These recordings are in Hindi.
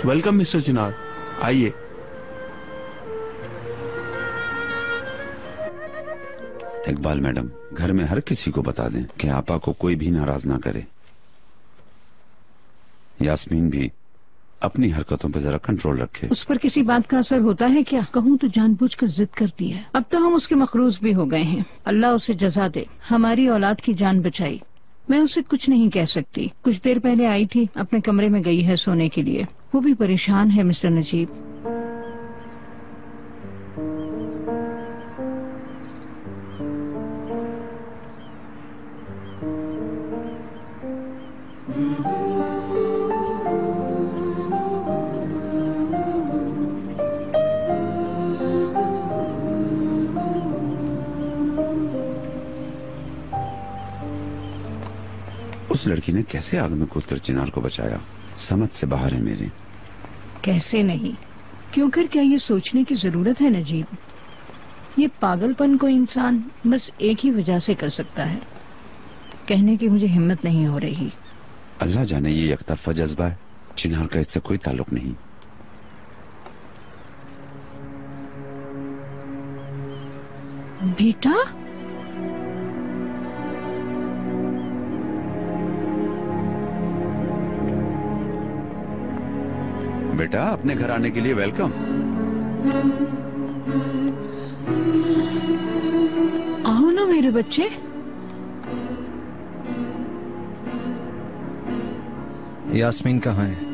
वेलकम मिस्टर चिनार, आइए। इकबाल मैडम, घर में हर किसी को बता दें कि आपा को कोई भी नाराज ना करे। यास्मीन भी अपनी हरकतों पर जरा कंट्रोल रखे। उस पर किसी बात का असर होता है क्या? कहूँ तो जानबूझकर जिद करती है। अब तो हम उसके मखरूज भी हो गए हैं। अल्लाह उसे जजा दे, हमारी औलाद की जान बचाई। मैं उसे कुछ नहीं कह सकती। कुछ देर पहले आई थी, अपने कमरे में गई है सोने के लिए। वो भी परेशान है मिस्टर नजीब। उस लड़की ने कैसे आग में कूदकर चिनार को बचाया, समझ से बाहर है मेरे। कैसे नहीं, क्यों कर क्या ये सोचने की जरूरत है नजीब? ये पागलपन को इंसान बस एक ही वजह से कर सकता है। कहने की मुझे हिम्मत नहीं हो रही। अल्लाह जाने ये एकतरफा जज्बा है, चिनार का इससे कोई ताल्लुक नहीं। बेटा, बेटा अपने घर आने के लिए वेलकम। आओ ना मेरे बच्चे। यास्मीन कहाँ है?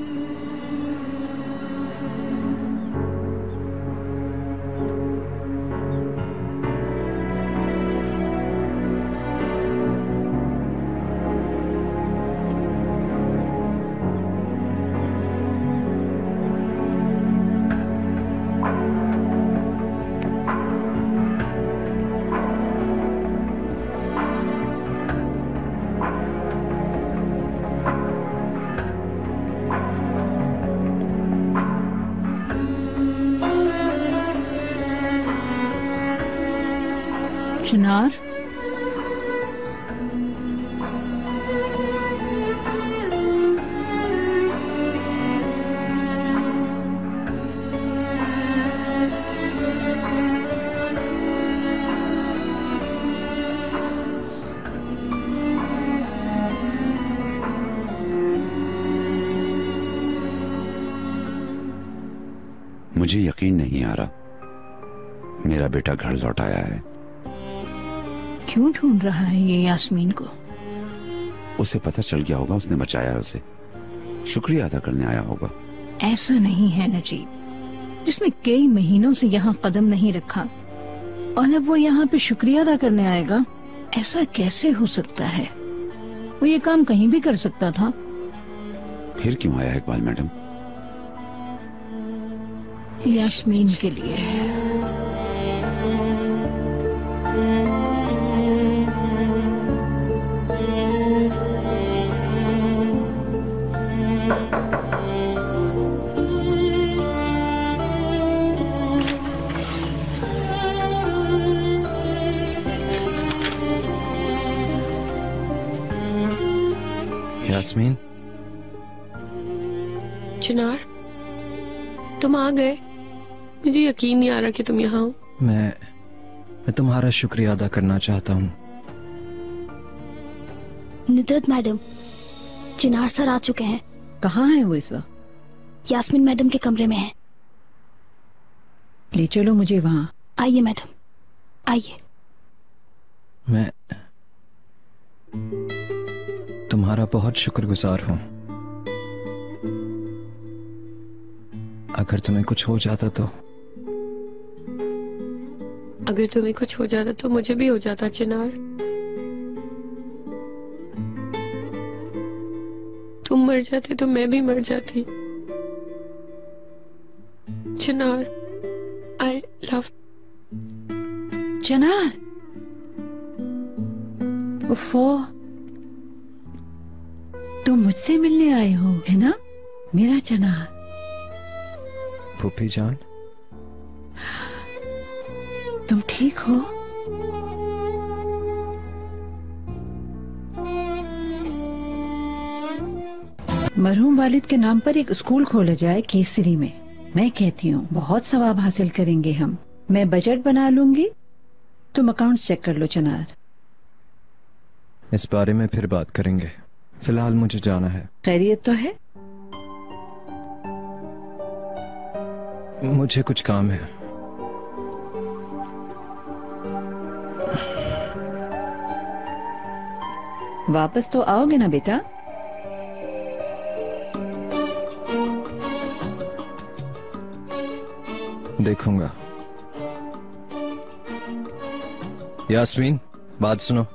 चिनार, मुझे यकीन नहीं आ रहा मेरा बेटा घर लौट आया है। क्यों ढूंढ रहा है ये यास्मीन को? उसे पता चल गया होगा उसने बचाया है उसे, शुक्रिया अदा करने आया होगा। ऐसा नहीं है नजीब, जिसने कई महीनों से यहाँ कदम नहीं रखा और अब वो यहाँ पे शुक्रिया अदा करने आएगा, ऐसा कैसे हो सकता है? वो ये काम कहीं भी कर सकता था। फिर क्यों आया इकबाल मैडम? यास्मीन के लिए। यास्मीन, चिनार, तुम आ गए। मुझे यकीन नहीं आ रहा कि तुम यहाँ हो। मैं तुम्हारा शुक्रिया अदा करना चाहता हूँ। नुदरत मैडम, चिनार सर आ चुके हैं। कहाँ है वो इस वक्त? यास्मीन मैडम के कमरे में है। ले चलो मुझे वहाँ। आइए मैडम, आइए। मैं तुम्हारा बहुत शुक्रगुजार हूँ। अगर तुम्हें कुछ हो जाता तो? अगर तुम्हें कुछ हो जाता तो मुझे भी हो जाता चिनार। तुम मर जाते तो मैं भी मर जाती। चिनार, आई लव। चिनार, उफ़ो, तुम मुझसे मिलने आए हो, है ना मेरा चिनार? फूफी जान, तुम ठीक हो? मरहूम वालिद के नाम पर एक स्कूल खोला जाए केसरी में। मैं कहती हूँ बहुत सवाब हासिल करेंगे हम। मैं बजट बना लूंगी, तुम अकाउंट्स चेक कर लो चिनार। इस बारे में फिर बात करेंगे, फिलहाल मुझे जाना है। खैरियत तो है? मुझे कुछ काम है। वापस तो आओगे ना बेटा? देखूंगा। यास्मीन, बात सुनो।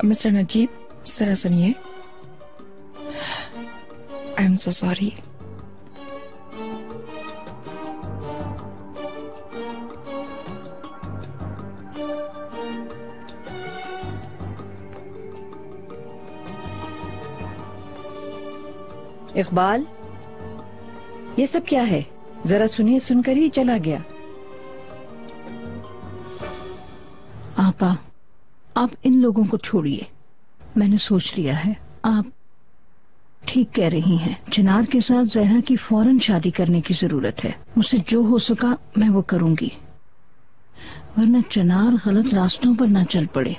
मिस्टर नजीब, जरा सुनिए। I am so sorry. Iqbal, ये सब क्या है? जरा सुनिए, सुनकर ही चला गया। आपा, आप इन लोगों को छोड़िए। मैंने सोच लिया है, आप ठीक कह रही हैं। चिनार के साथ जहरा की फौरन शादी करने की जरूरत है। मुझसे जो हो सका मैं वो करूंगी, वरना चिनार गलत रास्तों पर न चल पड़े।